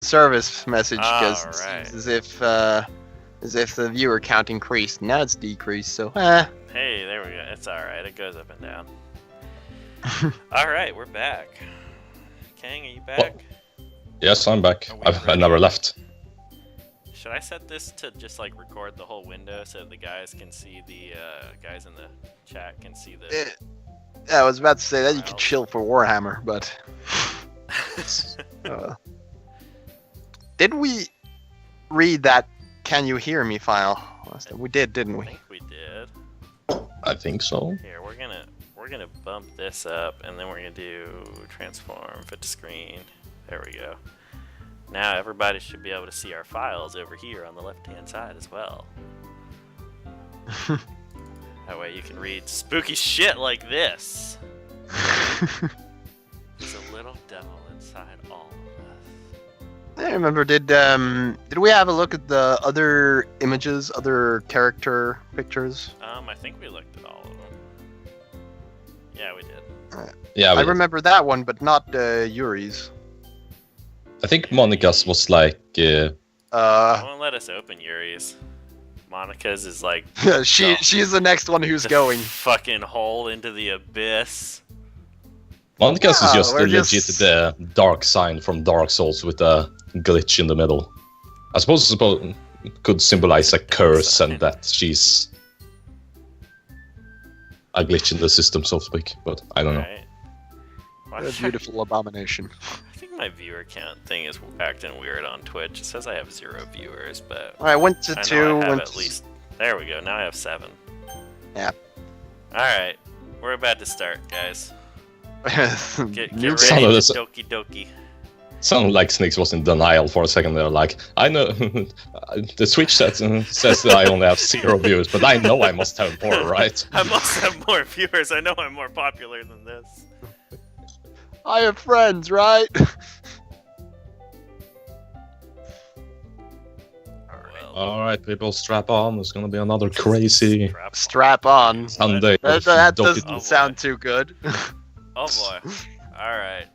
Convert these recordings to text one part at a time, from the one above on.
service message because Alright. it's as if the viewer count increased. Now it's decreased. So Hey, there we go. It's alright. It goes up and down. Alright, we're back. Kang, are you back? Yes, I'm back. Are we I ready? never left. Should I set this to just like record the whole window so the guys can see the guys in the chat can see the. I was about to say that you could Files. chill for Warhammer, but did we read that "Can you hear me" file last time? We did, didn't I we? think we did. I think so. Here, we're gonna bump this up, and then we're gonna do transform, fit to screen. There we go. Now everybody should be able to see our files over here on the left-hand side as well. That way you can read spooky shit like this. There's a little devil inside all of us. I remember. Did we have a look at the other images, other character pictures? I think we looked at all of them. Yeah, we did. Yeah, I remember that one, but not Yuri's. I think Monica's was like. They won't let us open Yuri's. Monica's is like she's the next one who's the going. fucking hole into the abyss. Monica's is just we're legit the dark sign from Dark Souls with a glitch in the middle. I suppose it could symbolize a curse and that she's a glitch in the system, so to speak. But I don't know. Right? Why A beautiful abomination. I think my viewer count thing is acting weird on Twitch. It says I have 0 viewers, but I went to I know 2. I have went at least. There we go. Now I have 7. Yeah. All right, we're about to start, guys. Get New ready Son to of a- Doki Doki. Sounded like Sneaks was in denial for a second there. Like, I know the Switch says that I only have 0 views, but I know I must have more, right? I must have more viewers. I know I'm more popular than this. I have friends, right? Well, Alright, people, strap on. There's gonna be another crazy Strap on. Sunday. That Doki- doesn't boy. sound too good. Oh boy. All right.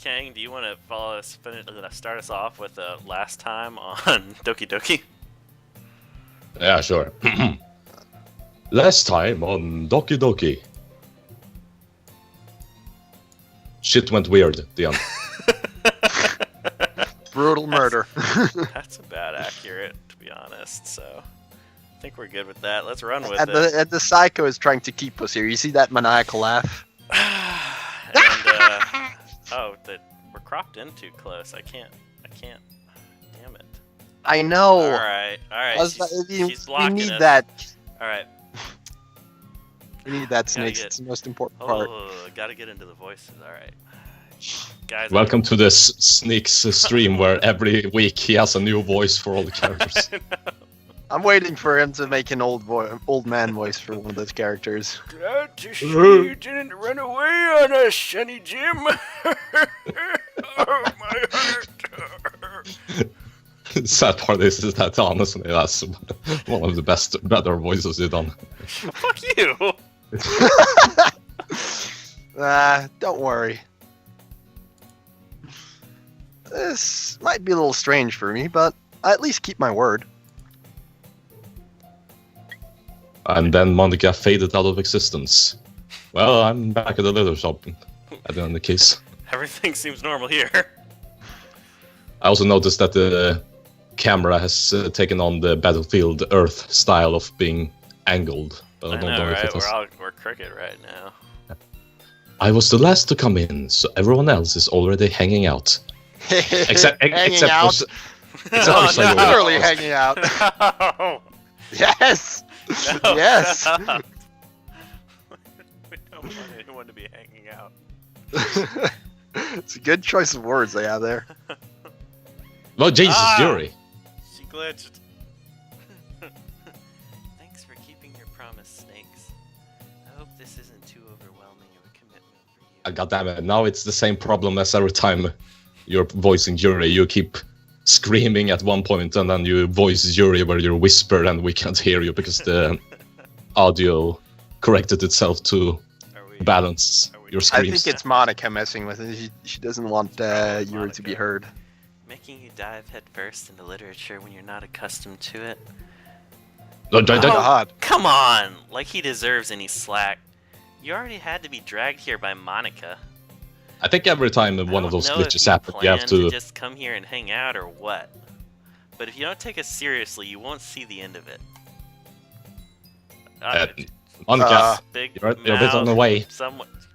Kang, do you want to start us off with last time on Doki Doki? Yeah, sure. Last time on Doki Doki. Shit went weird at the end. Brutal murder. That's about accurate, to be honest. So I think we're good with that. Let's run with and it. the psycho is trying to keep us here. You see that maniacal laugh? We're cropped in too close. I can't. Damn it. I know. All right. She's blocking we need us. that. All right. We need that, Snakes. get- It's the most important part. Oh, gotta get into the voices. All right. Guys, Welcome to this Sneaks stream where every week he has a new voice for all the characters. I'm waiting for him to make an old man voice for one of those characters. Glad to see you didn't run away on us, Sonny Jim. Oh, my heart. Sad part is that honestly that's one of the better voices you've done. Fuck you. Don't worry. This might be a little strange for me, but I at least keep my word. And then Monica faded out of existence. Well, I'm back at the leather shop at the end of the case. Everything seems normal here. I also noticed that the camera has taken on the Battlefield Earth style of being angled. I know, right? We're crooked right now. I was the last to come in, so everyone else is already hanging out. Except hanging out. For Psycho. Literally hanging out. No. Yes. No, Yes. no. We don't want anyone to be hanging out. It's a good choice of words they have there. Oh, Jesus, Ah! Yuri. She glitched. Thanks for keeping your promise, Snakes. I hope this isn't too overwhelming of a commitment for you. God damn it, now it's the same problem as every time you're voicing Yuri. You keep screaming at one point and then you voice Yuri where you whisper and we can't hear you because the audio corrected itself to balance your I screams. think it's Monica messing with it. She doesn't want Yuri to be heard. Making you dive headfirst into literature when you're not accustomed to it. Oh, God. Come on! Like he deserves any slack. You already had to be dragged here by Monica. I think every time one of those glitches happen, you have to... just come here and hang out or what. But if you don't take us seriously, you won't see the end of it. Monica, big you're a bit on the way.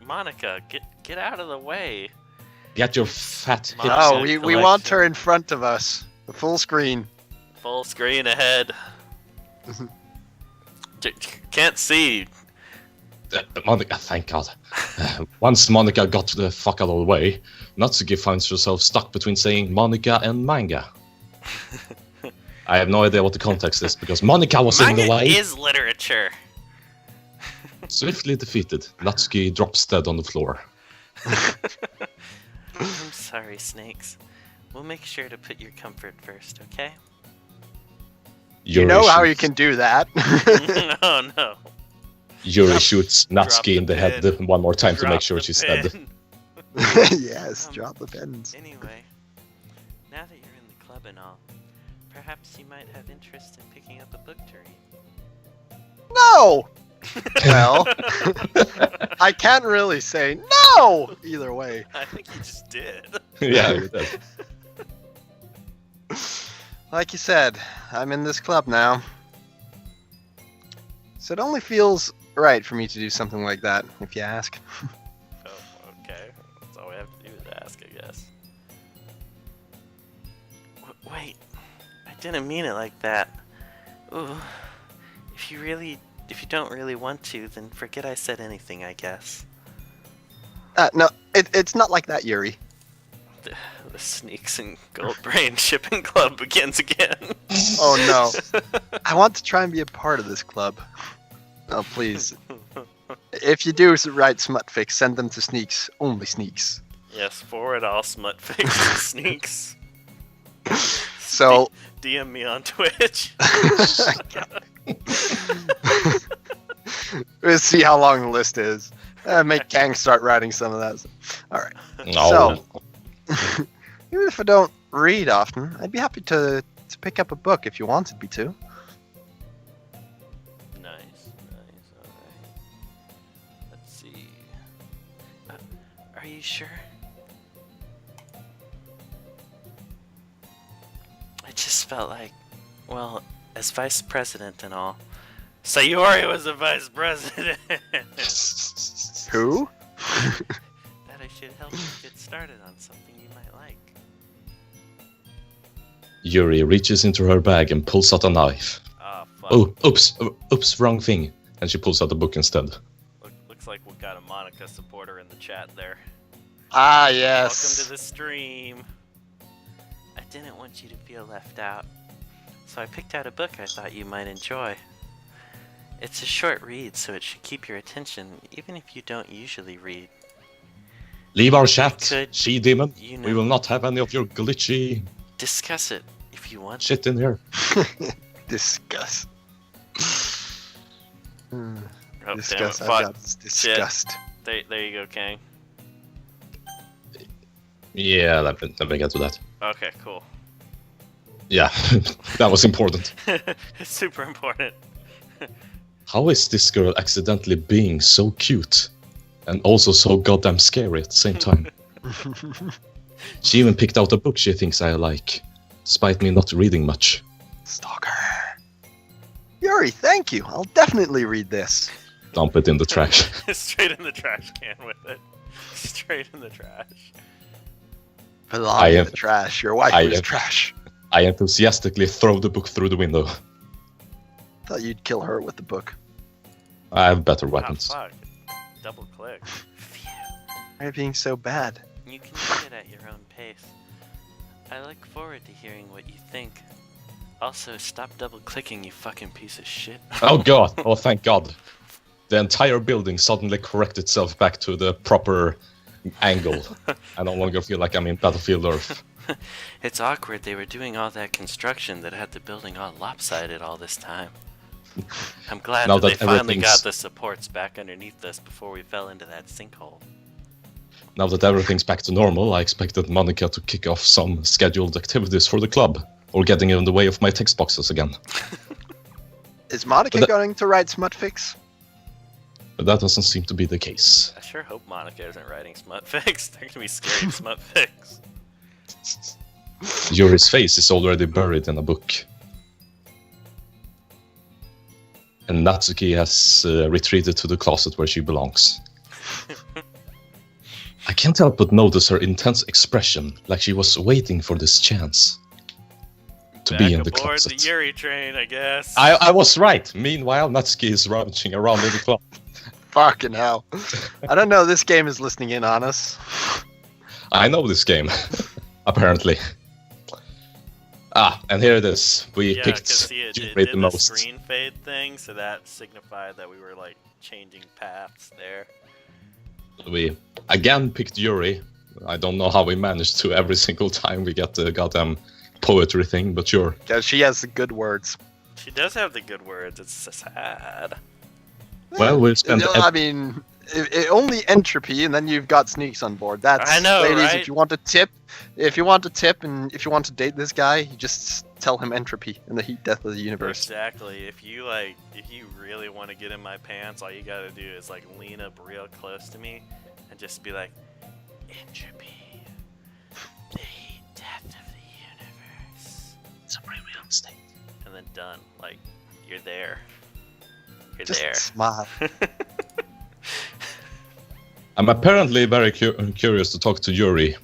Monica, get out of the way. Get your fat hips. Oh, we want her in front of us. The full screen. Full screen ahead. Can't see. Monica, thank God. Once Monica got the fuck out of the way, Natsuki finds herself stuck between saying Monica and manga. I have no idea what the context is, because Monica was in the way. Manga is literature. Swiftly defeated, Natsuki drops dead on the floor. I'm sorry, Snakes. We'll make sure to put your comfort first, okay? You know how you can do that. Oh no. Yuri shoots Natsuki in the head one more time to make sure she's dead. Yes, drop the pens. Anyway, now that you're in the club and all, perhaps you might have interest in picking up a book to read. No! Well, I can't really say no either way. I think you just did. Yeah, you did. Like you said, I'm in this club now. So it only feels right for me to do something like that, if you ask. Oh, okay. That's all we have to do is ask, I guess. Wait, I didn't mean it like that. Ooh, if you don't really want to, then forget I said anything, I guess. No, it's not like that, Yuri. The Sneaks and Goldbrain shipping club begins again. Oh no. I want to try and be a part of this club. Oh, please. If you do write smutfics, send them to Sneaks. Only Sneaks. Yes, forward all smutfics and Sneaks. So... DM me on Twitch. We'll see how long the list is. Make Kang start writing some of that. Alright. No. So, even if I don't read often, I'd be happy to pick up a book if you wanted me to. Nice, alright. Let's see. Are you sure? I just felt like, well, as vice president and all. Sayori was the vice president! Who? That I should help you get started on something you might like. Yuri reaches into her bag and pulls out a knife. Ah, fuck. Oh, oops, wrong thing. And she pulls out the book instead. Looks like we got a Monica supporter in the chat there. Ah, yes. Welcome to the stream. I didn't want you to feel left out, so I picked out a book I thought you might enjoy. It's a short read, so it should keep your attention, even if you don't usually read. Leave our chat, Could, she-demon. you know, We will not have any of your glitchy discuss it if you want. shit in here. Discuss. Oh, Disgust. damn it, I've fuck. got disgust. There you go, Kang. Yeah, let me get to that. Okay, cool. Yeah, that was important. It's super important. How is this girl accidentally being so cute? And also so goddamn scary at the same time. She even picked out a book she thinks I like, despite me not reading much. Stalker. Yuri, thank you. I'll definitely read this. Dump it in the trash. Straight in the trash can with it. Straight in the trash. Belong in the trash. Your wife was trash. I enthusiastically throw the book through the window. Thought you'd kill her with the book. I have better weapons. Oh, fuck. Double click. Phew. Why are you being so bad? You can read it at your own pace. I look forward to hearing what you think. Also, stop double clicking, you fucking piece of shit. Oh god, oh thank god. The entire building suddenly corrected itself back to the proper angle. I no longer feel like I'm in Battlefield Earth. It's awkward they were doing all that construction that had the building all lopsided all this time. I'm glad that they finally got the supports back underneath us before we fell into that sinkhole. Now that everything's back to normal, I expected Monica to kick off some scheduled activities for the club, or getting in the way of my text boxes again. Is Monica going to write smutfix? But that doesn't seem to be the case. I sure hope Monica isn't writing smutfix. They're gonna be scary smutfix. Yuri's face is already buried in a book. And Natsuki has retreated to the closet where she belongs. I can't help but notice her intense expression, like she was waiting for this chance to be in the closet. The Yuri train, I guess. I was right. Meanwhile, Natsuki is rummaging around in the closet. Fucking hell. I don't know, this game is listening in on us. I know this game, apparently. And here it is. We picked Yuri the most. Screen fade thing, so that signified that we were like changing paths there. We again picked Yuri. I don't know how we managed to every single time we get the goddamn poetry thing, but sure. Yeah, she has the good words. She does have the good words. It's so sad. Well, we'll spend. I mean, only entropy, and then you've got Sneaks on board. That's, I know, ladies. right? If you want to tip, and if you want to date this guy, you just tell him entropy and the heat death of the universe. Exactly. If you really want to get in my pants, all you gotta do is like lean up real close to me and just be like, entropy, the heat death of the universe, supreme real estate, and then done. Like, you're there. You're just there. Smile. I'm apparently very curious to talk to Yuri.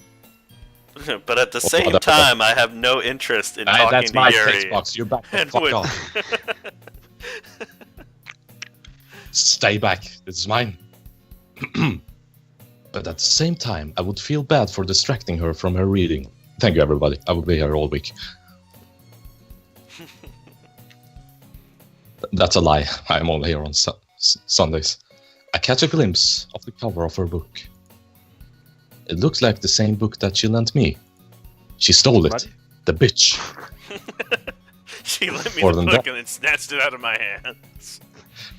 But at the same time, I have no interest in talking that's to my Yuri. text box. You're back. Fuck off. Stay back. This is mine. But at the same time, I would feel bad for distracting her from her reading. Thank you, everybody. I will be here all week. That's a lie. I'm only here on Sundays. I catch a glimpse of the cover of her book. It looks like the same book that she lent me. She stole it. What? The bitch. She lent me More the than book that. and then snatched it out of my hands.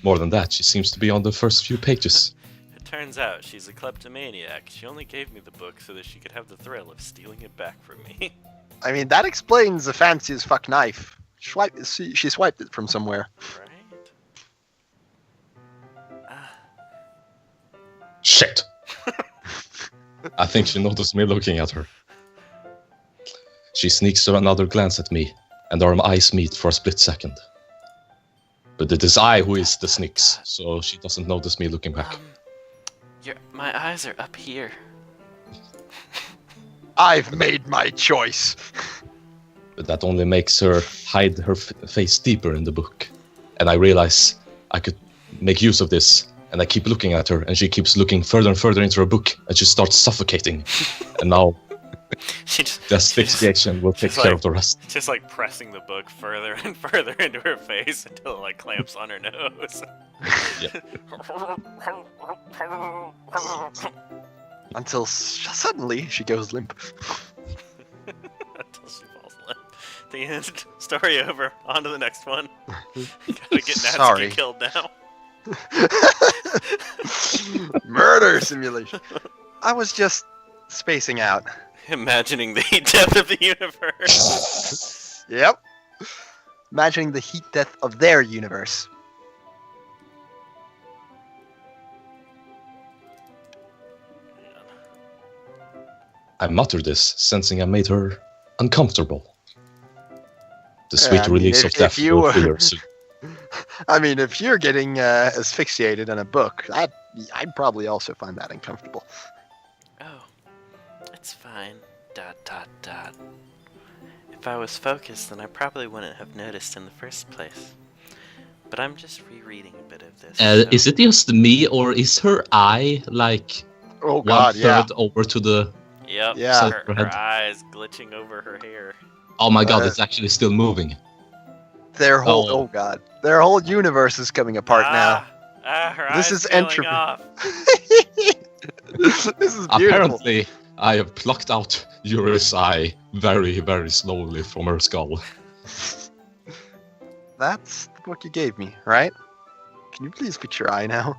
More than that, she seems to be on the first few pages. It turns out she's a kleptomaniac. She only gave me the book so that she could have the thrill of stealing it back from me. I mean, that explains the fancy as fuck knife. She swiped it from somewhere. Right? Shit! I think she noticed me looking at her. She sneaks another glance at me, and our eyes meet for a split second. But it is I who is the Sneaks, so she doesn't notice me looking back. My eyes are up here. I've made my choice. But that only makes her hide her face deeper in the book. And I realize I could make use of this. And I keep looking at her, and she keeps looking further and further into her book, and she starts suffocating. And now, the asphyxiation will take care of the rest. Just like pressing the book further and further into her face until it like clamps on her nose. Until suddenly she goes limp. Until she falls limp. The end. Story over. On to the next one. Gotta get Natsuki killed now. Murder simulation. I was just spacing out. Imagining the heat death of the universe. Yep. Imagining the heat death of their universe. I muttered this, sensing I made her uncomfortable. The sweet release of death will feel her soon. I mean, if you're getting asphyxiated in a book, I'd probably also find that uncomfortable. Oh, it's fine. ... If I was focused, then I probably wouldn't have noticed in the first place. But I'm just rereading a bit of this. So... Is it just me, or is her eye like one third over to the? Yep. Yeah. Her eyes glitching over her hair. Oh my god! It's actually still moving. Their whole their whole universe is coming apart now. Her This eyes is peeling entropy. off. This is beautiful. Apparently, I have plucked out Yuri's eye very, very slowly from her skull. That's the book you gave me, right? Can you please fix your eye now?